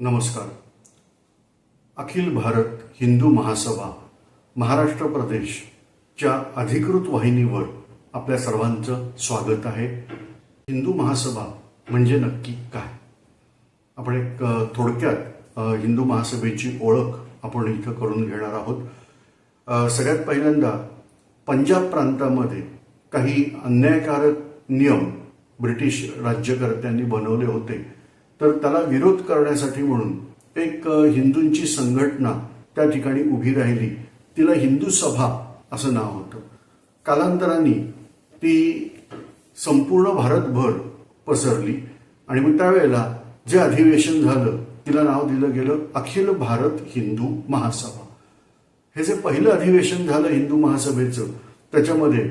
नमस्कार. अखिल भारत हिंदू महासभा महाराष्ट्र प्रदेशच्या अधिकृत वाहिनीवर आपल्या सर्वांचं स्वागत आहे. हिंदू महासभा म्हणजे नक्की काय? आपण एक थोडक्यात हिंदू महासभेची ओळख आपण इथं करून घेणार आहोत. सगळ्यात पहिल्यांदा पंजाब प्रांतामध्ये काही अन्यायकारक नियम ब्रिटिश राज्यकर्त्यांनी बनवले होते, तर त्याला विरोध करण्यासाठी म्हणून एक हिंदूंची संघटना त्या ठिकाणी उभी राहिली. तिला हिंदू सभा असं नाव होतं. कालांतराने ती संपूर्ण भारतभर पसरली आणि मग त्यावेळेला जे अधिवेशन झालं तिला नाव दिलं गेलं अखिल भारत हिंदू महासभा. हे जे पहिलं अधिवेशन झालं हिंदू महासभेचं, त्याच्यामध्ये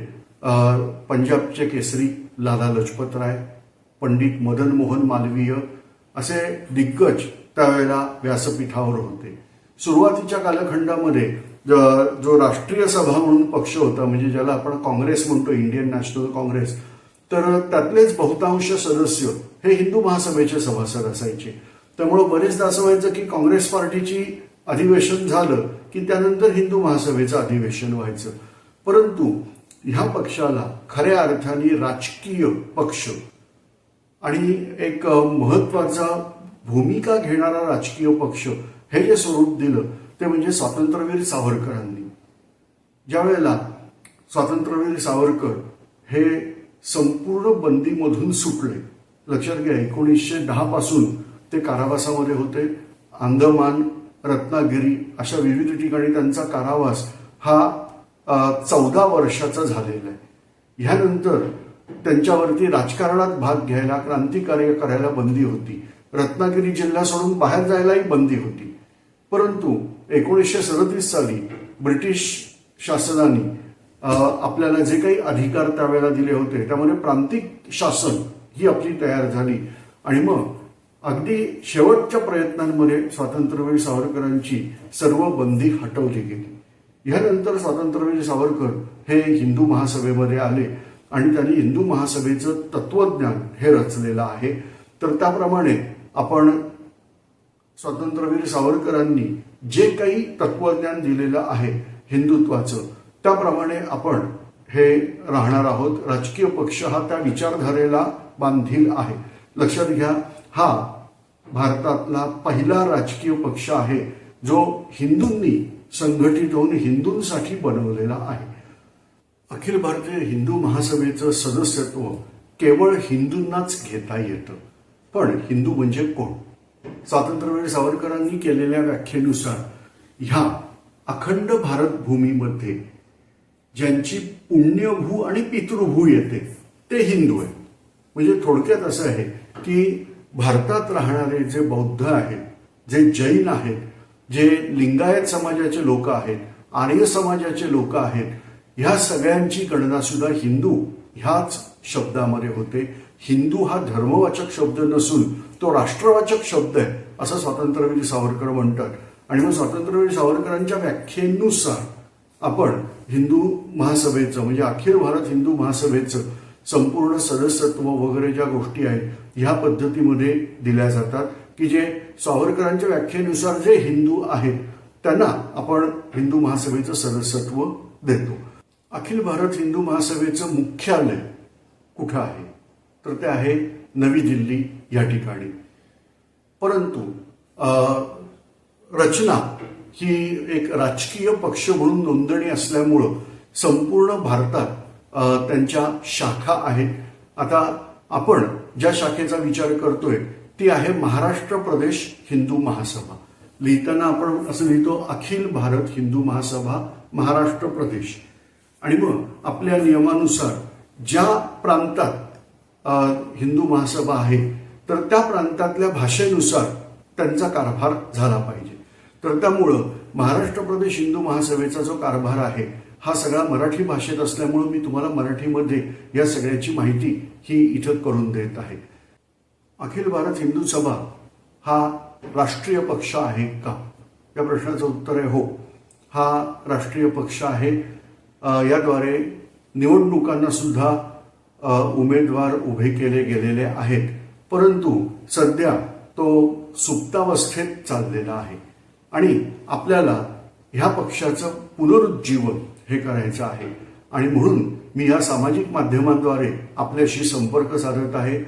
पंजाबचे केसरी लाला लजपत राय, पंडित मदन मोहन मालवीय असे दिग्गज त्यावेळेला व्यासपीठावर होते. सुरुवातीच्या कालखंडामध्ये जो राष्ट्रीय सभा म्हणून पक्ष होता, म्हणजे ज्याला आपण काँग्रेस म्हणतो, इंडियन नॅशनल काँग्रेस, तर त्यातलेच बहुतांश सदस्य हे हिंदू महासभेचे सभासद असायचे. त्यामुळे बरेचदा असं व्हायचं की काँग्रेस पार्टीची अधिवेशन झालं की त्यानंतर हिंदू महासभेचं अधिवेशन व्हायचं. परंतु ह्या पक्षाला खऱ्या अर्थाने राजकीय पक्ष आणि एक महत्वाचा भूमिका घेणारा राजकीय पक्ष हे जे स्वरूप दिलं ते म्हणजे स्वातंत्र्यवीर सावरकरांनी. ज्या वेळेला स्वातंत्र्यवीर सावरकर हे संपूर्ण बंदीमधून सुटले, लक्षात घ्या 1910 पासून ते कारावासामध्ये होते. अंदमान, रत्नागिरी अशा विविध ठिकाणी त्यांचा कारावास हा 14 वर्षाचा झालेला आहे. ह्यानंतर त्यांच्यावरती राजकारणात भाग घ्यायला, क्रांतिकार्य करायला बंदी होती. रत्नागिरी जिल्हा सोडून बाहेर जायलाही बंदी होती. परंतु 1937 साली ब्रिटिश शासनाने आपल्याला जे काही अधिकार त्यावेळेला दिले होते त्यामध्ये प्रांतिक शासन ही आपली तयार झाली आणि मग अगदी शेवटच्या प्रयत्नांमध्ये स्वातंत्र्यवीर सावरकरांची सर्व बंदी हटवली गेली. ह्यानंतर स्वातंत्र्यवीर सावरकर हे हिंदू महासभेमध्ये आले आणि त्यांनी हिंदू महासभेचं तत्वज्ञान हे रचलेलं आहे. तर त्याप्रमाणे आपण स्वातंत्र्यवीर सावरकरांनी जे काही तत्वज्ञान दिलेलं आहे हिंदुत्वाचं, त्याप्रमाणे आपण हे राहणार आहोत. राजकीय पक्ष हा त्या विचारधारेला बांधील आहे. लक्षात घ्या, हा भारतातला पहिला राजकीय पक्ष आहे जो हिंदूंनी संघटित होऊन हिंदूंसाठी बनवलेला आहे. अखिल भारतीय हिंदू महासभेचं सदस्यत्व केवळ हिंदूंनाच घेता येतं. पण हिंदू म्हणजे कोण? स्वातंत्र्यवीर सावरकरांनी केलेल्या व्याख्येनुसार ह्या अखंड भारत भूमीमध्ये ज्यांची पुण्यभू आणि पितृभू येते ते हिंदू आहे. म्हणजे थोडक्यात असं आहे की भारतात राहणारे जे बौद्ध आहेत, जे जैन आहेत, जे लिंगायत समाजाचे लोक आहेत, आर्य समाजाचे लोक आहेत, ह्या सगळ्यांची गणना सुद्धा हिंदू ह्याच शब्दामध्ये होते. हिंदू हा धर्मवाचक शब्द नसून तो राष्ट्रवाचक शब्द आहे असं स्वातंत्र्यवीर सावरकर म्हणतात. आणि मग स्वातंत्र्यवीर सावरकरांच्या व्याख्येनुसार आपण हिंदू महासभेचं म्हणजे अखिल भारत हिंदू महासभेचं संपूर्ण सदस्यत्व वगैरे ज्या गोष्टी आहेत ह्या पद्धतीमध्ये दिल्या जातात की जे सावरकरांच्या व्याख्येनुसार जे हिंदू आहेत त्यांना आपण हिंदू महासभेचं सदस्यत्व देतो. अखिल भारत हिंदू महासभेचं मुख्यालय कुठं आहे? तर ते आहे नवी दिल्ली या ठिकाणी. परंतु रचना ही एक राजकीय पक्ष म्हणून नोंदणी असल्यामुळं संपूर्ण भारतात त्यांच्या शाखा आहेत. आता आपण ज्या शाखेचा विचार करतोय ती आहे महाराष्ट्र प्रदेश हिंदू महासभा. लिहिताना आपण असं लिहितो अखिल भारत हिंदू महासभा महाराष्ट्र प्रदेश. आणि मग आपल्या नियमानुसार ज्या प्रांतात हिंदू महासभा आहे तर त्या प्रांतातल्या भाषेनुसार त्यांचा कारभार झाला पाहिजे. तर त्यामुळं महाराष्ट्र प्रदेश हिंदू महासभेचा जो कारभार आहे हा सगळा मराठी भाषेत असल्यामुळं मी तुम्हाला मराठीमध्ये या सगळ्याची माहिती ही इथं करून देत आहे. अखिल भारत हिंदू सभा हा राष्ट्रीय पक्ष आहे का? या प्रश्नाचं उत्तर आहे हो, हा राष्ट्रीय पक्ष आहे. याद्वारे निवडणुकांना सुद्धा उमेदवार उभे केले गेलेले आहेत. परंतु सध्या तो सुप्तावस्थेत चाललेला आहे आणि आपल्याला ह्या पक्षाचं पुनरुज्जीवन हे करायचं आहे आणि म्हणून मी या सामाजिक माध्यमांद्वारे आपल्याशी संपर्क साधत आहे.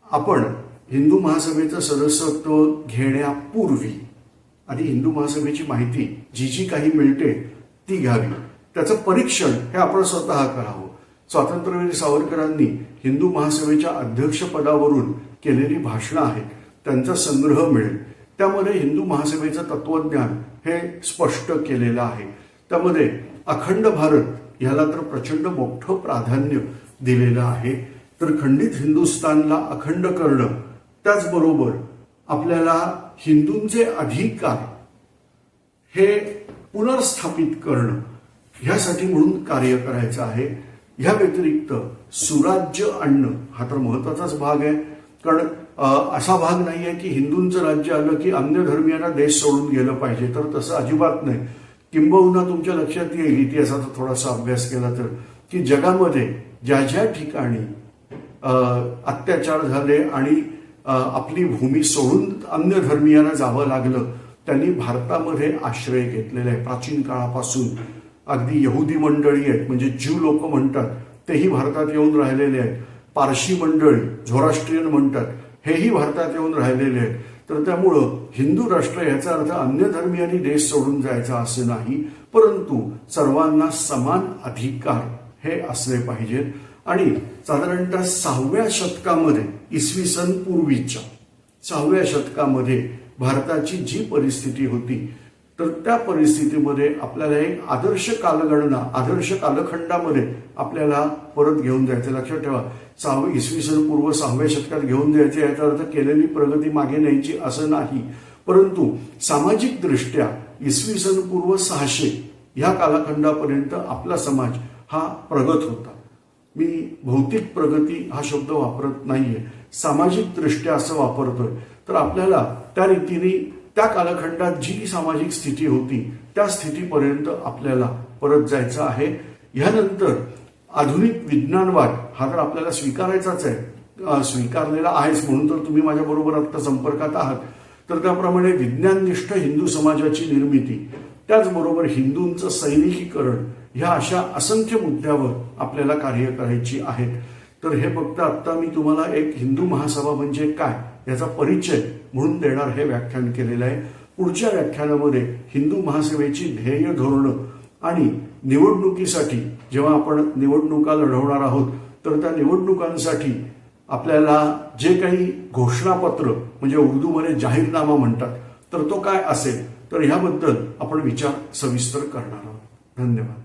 आपण हिंदू महासभेचं सदस्यत्व घेण्यापूर्वी आधी हिंदू महासभेची माहिती जी काही मिळते ती घ्यावी. त्याचं परीक्षण हे आपण स्वतः करावं. स्वातंत्र्यवीर सावरकरांनी हिंदू महासभेच्या अध्यक्षपदावरून केलेली भाषणं आहेत, त्यांचा संग्रह मिळेल. त्यामध्ये हिंदू महासभेचं तत्वज्ञान हे स्पष्ट केलेलं आहे. त्यामध्ये अखंड भारत ह्याला तर प्रचंड मोठं प्राधान्य दिलेलं आहे. तर खंडित हिंदुस्थानला अखंड करणं, त्याचबरोबर आपल्याला हिंदूंचे अधिकार हे पुनर्स्थापित करणं ह्यासाठी म्हणून कार्य करायचं आहे. ह्या व्यतिरिक्त सुराज्य आणणं हा तर महत्वाचाच भाग आहे. कारण असा भाग नाही आहे की हिंदूंचं राज्य आलं की अन्य धर्मियांना देश सोडून गेलं पाहिजे, तर तसं अजिबात नाही. किंबहुना तुमच्या लक्षात येईल इतिहासाचा थोडासा अभ्यास केला तर की जगामध्ये ज्या ज्या ठिकाणी अत्याचार झाले आणि आपली भूमी सोडून अन्य धर्मियांना जावं लागलं, त्यांनी भारतामध्ये आश्रय घेतलेला आहे. प्राचीन काळापासून अगदी यहुदी मंडळी आहेत, म्हणजे ज्यू लोक म्हणतात, तेही भारतात येऊन राहिलेले आहेत. पारशी मंडळी, झोराष्ट्रियन म्हणतात, हेही भारतात येऊन राहिलेले आहेत. तर त्यामुळं हिंदू राष्ट्र याचा अर्थ अन्य धर्मियांनी देश सोडून जायचा असं नाही, परंतु सर्वांना समान अधिकार हे असले पाहिजेत. आणि साधारणतः 6व्या शतकामध्ये, इसवी सन पूर्वीच्या 6व्या शतकामध्ये भारताची जी परिस्थिती होती, तर त्या परिस्थितीमध्ये आपल्याला एक आदर्श कालगणना, आदर्श कालखंडामध्ये आपल्याला परत घेऊन जायचं. लक्षात ठेवा, इसवी सन पूर्व 6व्या शतकात घेऊन जायचे याचा अर्थ केलेली प्रगती मागे न्यायची असं नाही, परंतु सामाजिक दृष्ट्या इसवी सन पूर्व 600 ह्या कालखंडापर्यंत आपला समाज हा प्रगत होता. मी भौतिक प्रगती हा शब्द वापरत नाहीये, सामाजिक दृष्ट्या असं वापरतोय. तर आपल्याला त्या रीतीने त्या कालखंडात जी सामाजिक स्थिती होती त्या स्थितीपर्यंत आपल्याला परत जायचं आहे. ह्यानंतर आधुनिक विज्ञानवाद हा तर आपल्याला स्वीकारायचाच आहे, स्वीकारलेला आहेच, म्हणून तर तुम्ही माझ्याबरोबर आता संपर्कात आहात. तर त्याप्रमाणे विज्ञाननिष्ठ हिंदू समाजाची निर्मिती, त्याचबरोबर हिंदूंचं सैनिकीकरण, ह्या अशा असंख्य मुद्द्यावर आपल्याला कार्य करायची आहेत. तर हे फक्त आता मी तुम्हाला एक हिंदू महासभा म्हणजे काय याचा परिचय म्हणून देणार हे व्याख्यान केलेलं आहे. पुढच्या व्याख्यानामध्ये हिंदू महासभेची ध्येय धोरणं आणि निवडणुकीसाठी जेव्हा आपण निवडणुका लढवणार आहोत, तर त्या निवडणुकांसाठी आपल्याला जे काही घोषणापत्र म्हणजे उर्दूमध्ये जाहीरनामा म्हणतात, तर तो काय असेल, तर ह्याबद्दल आपण विचार सविस्तर करणार आहोत. धन्यवाद.